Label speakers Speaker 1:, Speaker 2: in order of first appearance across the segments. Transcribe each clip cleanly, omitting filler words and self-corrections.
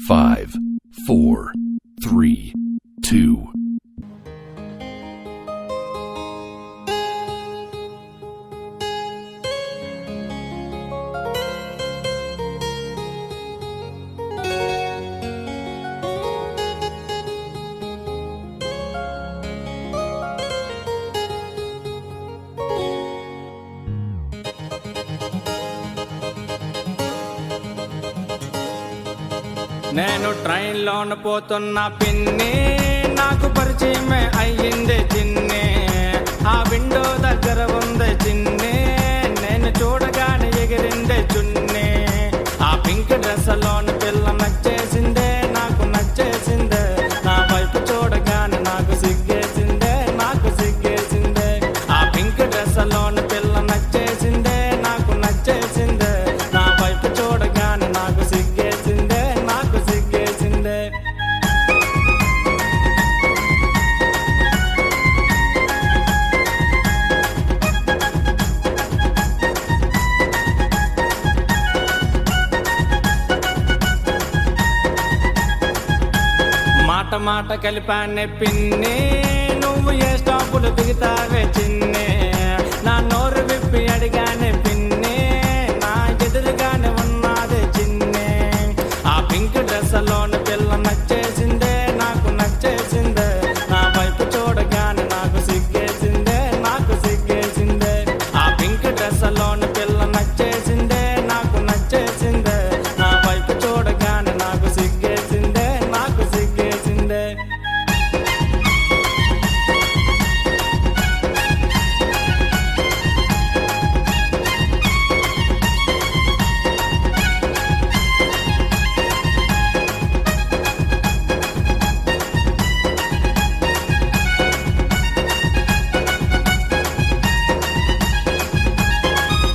Speaker 1: 5, 4, 3, 2.
Speaker 2: నేను ట్రైన్లోన పోతున్న పిన్ని నాకు పరిచయమే అయ్యింది చిన్ని. ఆ విండో దగ్గర ఉంది చిన్ని, నేను చూడగానే ఎగిరిందే చున్ని. ఆ పింక్ డ్రెస్లోన పిల్ల నచ్చేసిందే, నాకు నచ్చేసిందే. నా వైపు చూడగానే నాకు సిగ్గేసిందే, నాకు సిగ్గేసిందే. ఆ పింక్ డ్రెస్లోన పిల్ల నచ్చేసిందే, నాకు నచ్చేసిందే. నా వైపు చూడగానే నాకు సిగ్గేసిందే, నాకు సిగ్గేసిందే. మాట మాట కలిపానే పిన్ని, నువ్వు ఏ స్టాపులు దిగుతావే చిన్ని. నా నోరు విప్పి అడిగానే పిన్ని, నా ఎదురుగానే ఉన్నదే చిన్ని. ఆ పింక్ డ్రెస్లోన పిల్ల నచ్చేసిందే, నాకు నచ్చేసిందే. నా వైపు చూడగానే నాకు సిగ్గేసిందే, నాకు సిగ్గేసిందే. ఆ పింక్ డ్రెస్లోన పిల్ల నచ్చేసిందే, నాకు నచ్చేసిందే. నా వైపు చూడగానే నాకు సిగ్గేసిందే, నాకు సిగ్గేసిందే.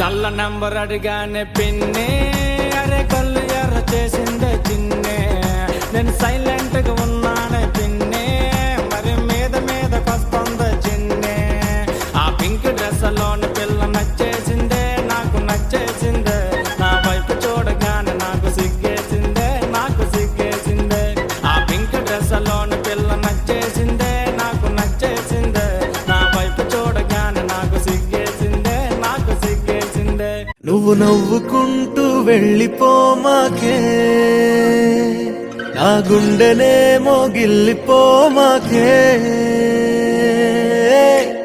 Speaker 2: కళ్ళ నంబర్ అడిగానే పిన్ని, అరే కళ్ళు ఎర్ర చేసిందే చిన్నే. నేను సైలెంట్ గా ఉన్నానే పిన్ని, మరి మీద మీదకొస్తుందే చిన్నే. ఆ పింక్ డ్రెస్లోన పిల్ల నచ్చేసిందే, నాకు నచ్చేసిందే. నా వైపు చూడగానే నాకు సిగ్గేసిందే, నాకు సిగ్గేసిందే. ఆ పింక్ డ్రెస్లోన పిల్ల నచ్చేసిందే, నాకు నచ్చేసిందే. నా వైపు చూడగానే నాకు సిగ్గేసిందే, నాకు సిగ్గేసిందే.
Speaker 3: నువ్వు నవ్వుకుంటూ వెళ్ళిపోమాకే, నా గుండెనేమో గిల్లిపోమాకే.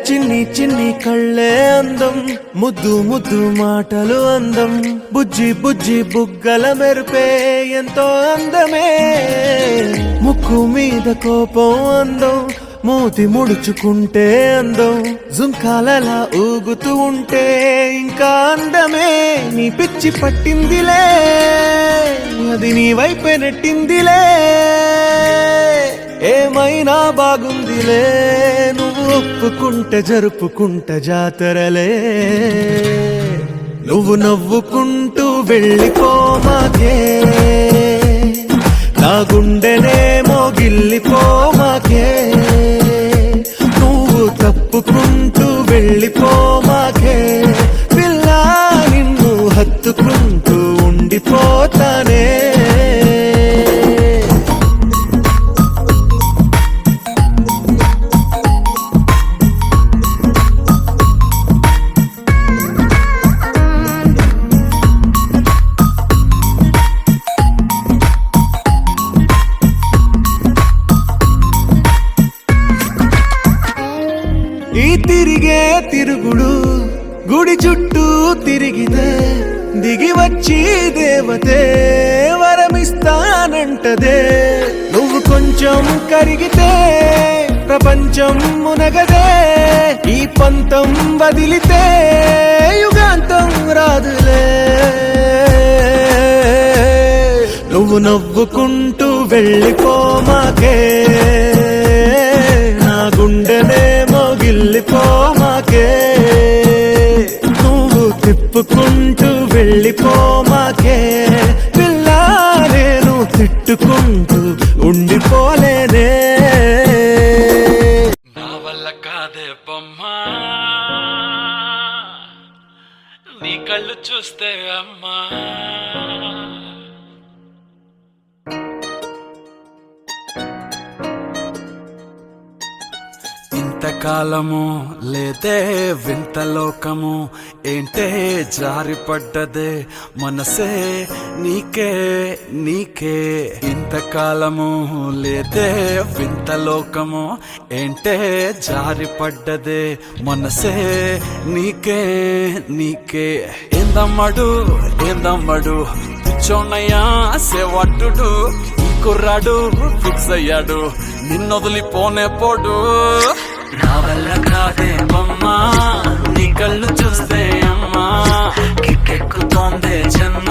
Speaker 3: చిన్ని చిన్ని కళ్ళే అందం, ముద్దు ముద్దు మాటలు అందం. బుజ్జి బుజ్జి బుగ్గల మెరుపే ఎంతో అందమే. ముక్కు మీద కోపం అందం, మూతి ముడుచుకుంటే అందం. జుంకాలలా ఊగుతూ ఉంటే ఇంకా అందమే. నీ పిచ్చి పట్టిందిలే, అది నీ వైపే నెట్టిందిలే. ఏమైనా బాగుందిలే, నువ్వు ఒప్పుకుంటే జరుపుకుంటే జాతరలే. నువ్వు నవ్వుకుంటూ వెళ్ళిపోమాకే, నా గుండెనేమో గిల్లిపోమాకే. నువ్వు తప్పుకుంటూ వెళ్ళిపోమాకే పిల్ల, నిన్ను హత్తుకుంటూ ఉండిపోతానే. ఈ తిరిగే తిరుగుడు గుడి చుట్టూ తిరిగితే, దిగి వచ్చి దేవతే వరమిస్తానంటదే. నువ్వు కొంచెం కరిగితే ప్రపంచం మునగదే. ఈ పంతం వదిలితే యుగాంతం రాదులే. నువ్వు నవ్వుకుంటూ వెళ్ళిపోమాకే, నా గుండెనేమో గిల్లిపోమాకే. నువ్వు తిప్పుకుంటూ వెళ్ళిపోమాకే పిల్ల, నేను తిట్టుకుంటూ ఉండిపోలేనే.
Speaker 2: నా వల్ల కాదే బొమ్మా, నీ కళ్ళు చూస్తే అమ్మా.
Speaker 4: ఇంతకాలము లేదే వింత లోకము ఏంటే జారిపడ్డదే మనసే నీకే నీకే ఇంతకాలము లేదే వింత లోకము ఏంటే జారిపడ్డదే మనసే నీకే నీకే ఏందమ్మడు పిచ్చోన్నయ్యా సేవట్టుడు ఈ కుర్రాడు ఫిక్స్ అయ్యాడు నిన్నొదిలిపోనే పోడు నా వల్ల కాదే బొమ్మా నీ కళ్ళు చూస్తే అమ్మా కిక్కెక్కుతోందే జన్మ